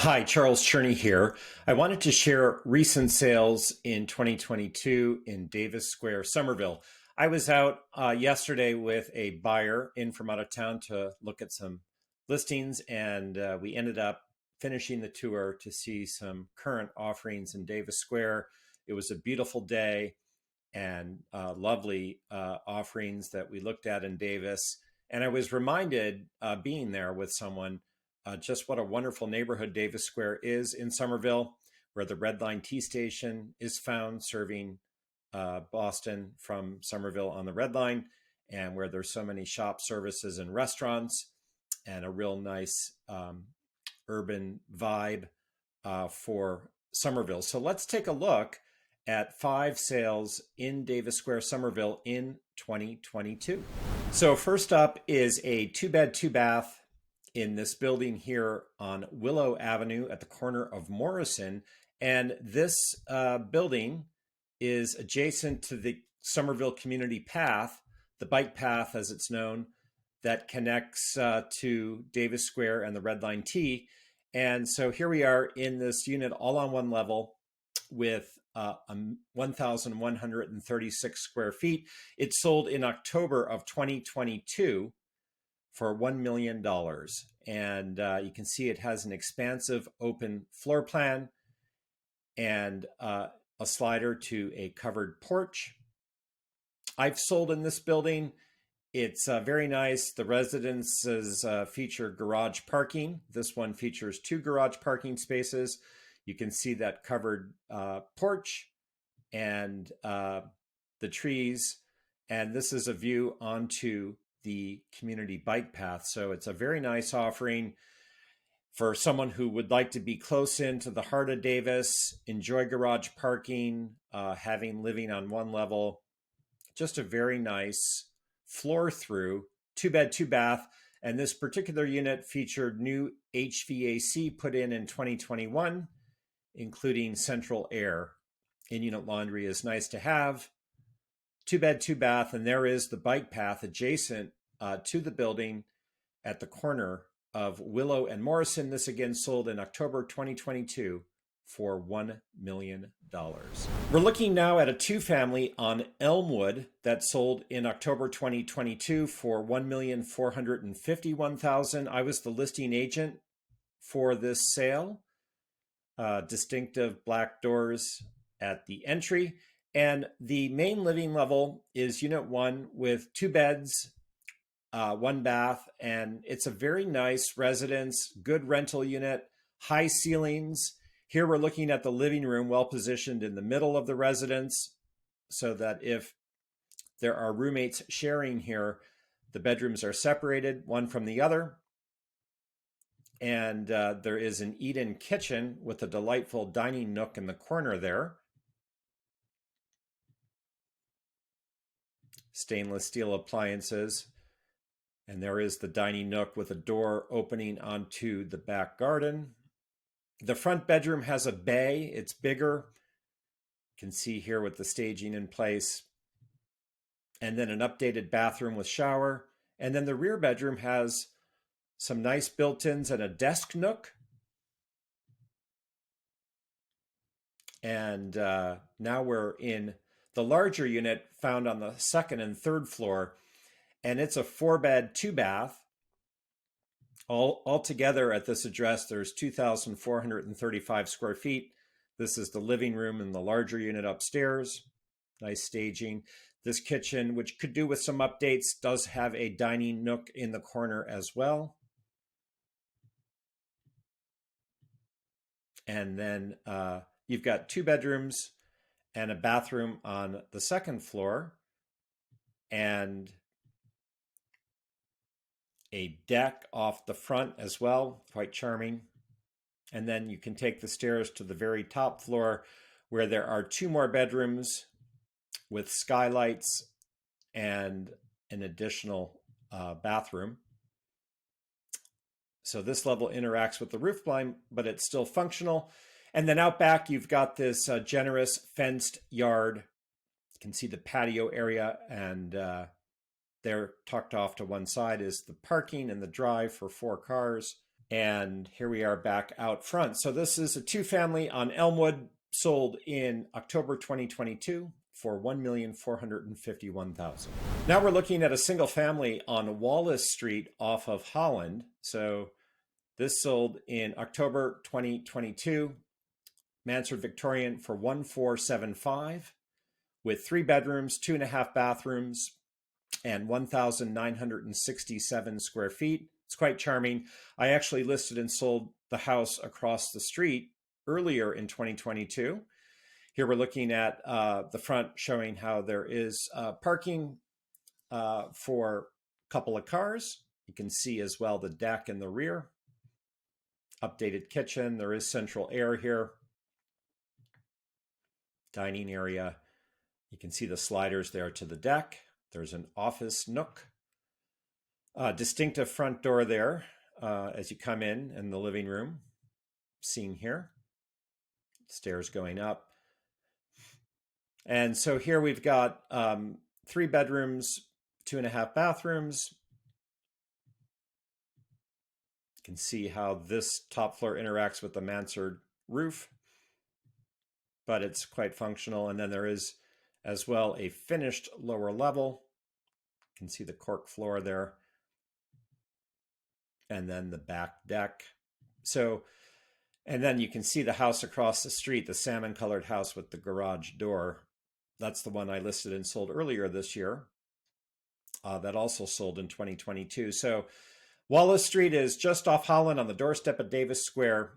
Hi, Charles Cherney here. I wanted to share recent sales in 2022 in Davis Square, Somerville. I was out yesterday with a buyer in from out of town to look at some listings, and we ended up finishing the tour to see some current offerings in Davis Square. It was a beautiful day and lovely offerings that we looked at in Davis. And I was reminded, being there with someone, just what a wonderful neighborhood Davis Square is in Somerville, where the Red Line Tea Station is found, serving Boston from Somerville on the Red Line, and where there's so many shop services and restaurants, and a real nice urban vibe for Somerville. So let's take a look at 5 sales in Davis Square, Somerville in 2022. So first up is a 2-bed, 2-bath in this building here on Willow Avenue at the corner of Morrison. And this building is adjacent to the Somerville Community Path, the bike path as it's known, that connects to Davis Square and the Red Line T. And so here we are in this unit all on one level with 1,136 square feet. It sold in October of 2022 for $1 million. And you can see it has an expansive open floor plan and a slider to a covered porch. I've sold in this building. It's very nice. The residences feature garage parking. This one features 2 garage parking spaces. You can see that covered porch and the trees. And this is a view onto the community bike path. So it's a very nice offering for someone who would like to be close into the heart of Davis, enjoy garage parking, living on one level. Just a very nice floor through 2-bed, 2-bath. And this particular unit featured new HVAC put in 2021, including central air. In-unit laundry is nice to have. 2-bed, 2-bath, and there is the bike path adjacent to the building at the corner of Willow and Morrison. This again sold in October 2022 for $1 million. We're looking now at a 2-family on Elmwood that sold in October 2022 for $1,451,000. I was the listing agent for this sale. Distinctive black doors at the entry. And the main living level is unit 1 with 2 beds, 1 bath, and it's a very nice residence, good rental unit, high ceilings. Here we're looking at the living room, well positioned in the middle of the residence, so that if there are roommates sharing here, the bedrooms are separated one from the other. And there is an eat-in kitchen with a delightful dining nook in the corner there. Stainless steel appliances. And there is the dining nook with a door opening onto the back garden. The front bedroom has a bay. It's bigger. You can see here with the staging in place. And then an updated bathroom with shower. And then the rear bedroom has some nice built-ins and a desk nook. And now we're in the larger unit found on the 2nd and 3rd floor. And it's a 4-bed, 2-bath. Altogether at this address, there's 2,435 square feet. This is the living room in the larger unit upstairs. Nice staging. This kitchen, which could do with some updates, does have a dining nook in the corner as well. And then you've got 2 bedrooms and a bathroom on the 2nd floor, and a deck off the front as well, quite charming. And then you can take the stairs to the very top floor, where there are 2 more bedrooms with skylights and an additional bathroom. So this level interacts with the roof line, but it's still functional. And then out back, you've got this generous fenced yard. You can see the patio area, and there tucked off to one side is the parking and the drive for 4 cars. And here we are back out front. So this is a two-family on Elmwood, sold in October 2022 for $1,451,000. Now we're looking at a single family on Wallace Street off of Holland. So this sold in October 2022, Mansard Victorian for $1,475 with 3 bedrooms, 2.5 bathrooms, and 1,967 square feet. It's quite charming. I actually listed and sold the house across the street earlier in 2022. Here we're looking at the front, showing how there is parking for a couple of cars. You can see as well the deck in the rear. Updated kitchen. There is central air here. Dining area. You can see the sliders there to the deck. There's an office nook. Distinctive front door there as you come in the living room. Seen here. Stairs going up. And so here we've got 3 bedrooms, 2.5 bathrooms. You can see how this top floor interacts with the mansard roof, but it's quite functional. And then there is as well a finished lower level. You can see the cork floor there. And then the back deck. So, and then you can see the house across the street, the salmon colored house with the garage door. That's the one I listed and sold earlier this year. That also sold in 2022. So Wallace Street is just off Holland on the doorstep of Davis Square.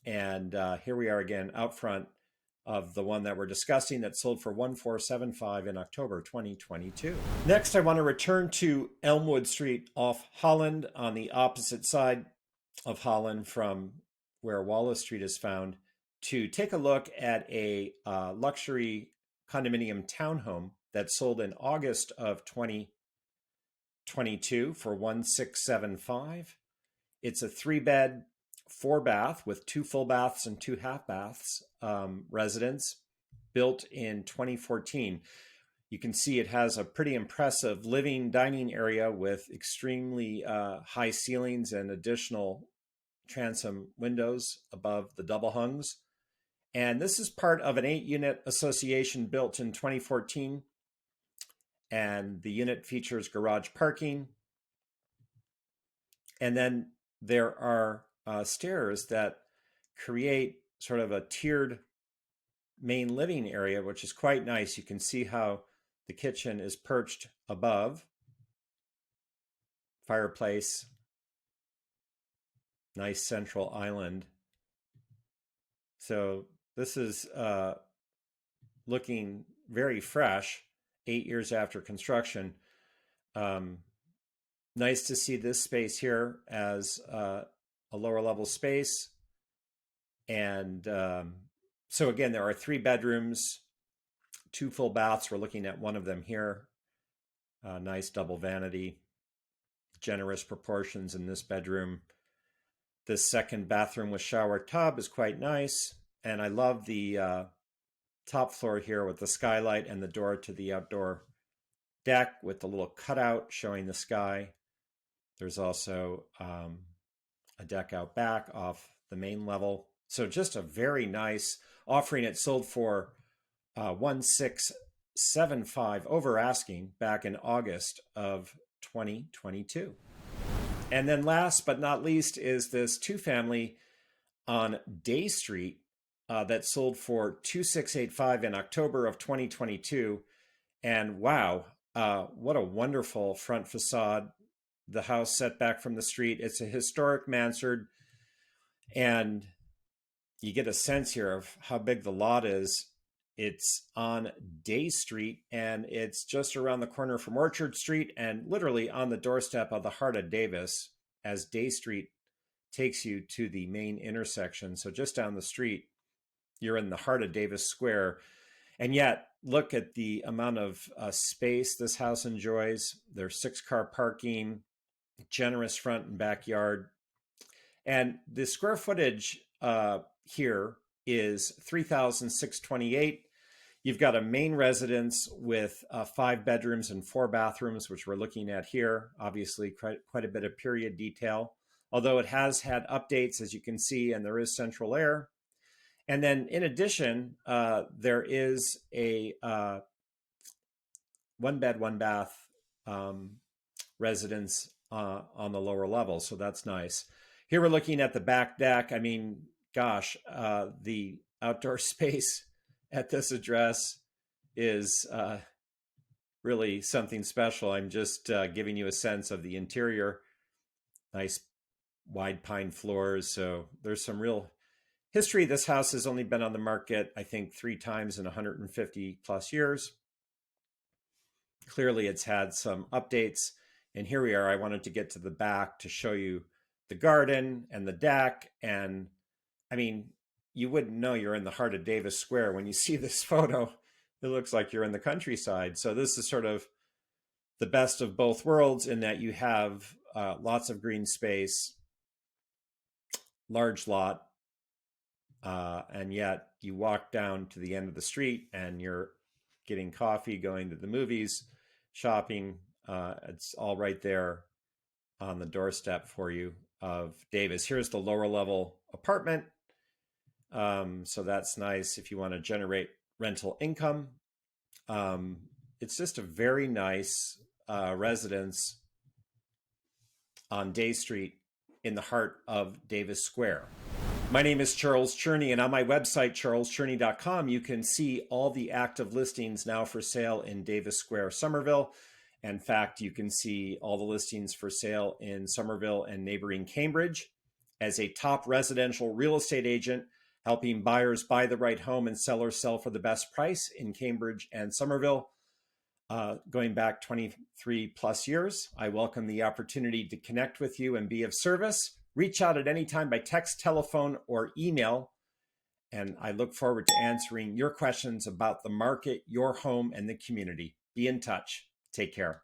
And here we are again out front of the one that we're discussing that sold for $1,475 in October 2022. Next, I want to return to Elmwood Street off Holland on the opposite side of Holland from where Wallace Street is found to take a look at a luxury condominium townhome that sold in August of 2022 for $1,675. It's a 3-bed, 4-bath with 2 full baths and 2 half baths residence built in 2014. You can see it has a pretty impressive living dining area with extremely high ceilings and additional transom windows above the double hungs. And this is part of an 8-unit association built in 2014. And the unit features garage parking. And then there are stairs that create sort of a tiered main living area, which is quite nice. You can see how the kitchen is perched above. Fireplace. Nice central island. So this is looking very fresh, 8 years after construction. Nice to see this space here as a lower level space. And so again, there are 3 bedrooms, 2 full baths. We're looking at one of them here. Nice double vanity, generous proportions in this bedroom. This second bathroom with shower tub is quite nice. And I love the top floor here with the skylight and the door to the outdoor deck with the little cutout showing the sky. There's also a deck out back off the main level. So just a very nice offering. It sold for $1,675 over asking back in August of 2022. And then last but not least is this 2-family on Day Street that sold for $2,685 in October of 2022. And wow, what a wonderful front facade. The house set back from the street. It's a historic mansard. And you get a sense here of how big the lot is. It's on Day Street, and it's just around the corner from Orchard Street and literally on the doorstep of the heart of Davis as Day Street takes you to the main intersection. So just down the street, you're in the heart of Davis Square. And yet, look at the amount of space this house enjoys. There's 6-car parking, generous front and backyard. And the square footage here is 3,628. You've got a main residence with 5 bedrooms and 4 bathrooms, which we're looking at here. Obviously, quite a bit of period detail although it has had updates, as you can see, and there is central air. And then in addition, there is a one bed, one bath residence on the lower level. So that's nice. Here we're looking at the back deck. I mean, gosh, the outdoor space at this address is really something special. I'm just giving you a sense of the interior. Nice wide pine floors. So there's some real history. This house has only been on the market, I think, 3 times in 150 plus years. Clearly, it's had some updates. And here we are. I wanted to get to the back to show you the garden and the deck. And I mean, you wouldn't know you're in the heart of Davis Square. When you see this photo, it looks like you're in the countryside. So this is sort of the best of both worlds in that you have lots of green space, large lot, and yet you walk down to the end of the street and you're getting coffee, going to the movies, shopping. It's all right there on the doorstep for you of Davis. Here's the lower level apartment. So that's nice if you want to generate rental income. It's just a very nice residence on Day Street in the heart of Davis Square. My name is Charles Cherney, and on my website, charlescherney.com, you can see all the active listings now for sale in Davis Square, Somerville. In fact, you can see all the listings for sale in Somerville and neighboring Cambridge. As a top residential real estate agent, helping buyers buy the right home and sellers sell for the best price in Cambridge and Somerville, going back 23 plus years, I welcome the opportunity to connect with you and be of service. Reach out at any time by text, telephone, or email. And I look forward to answering your questions about the market, your home, and the community. Be in touch. Take care.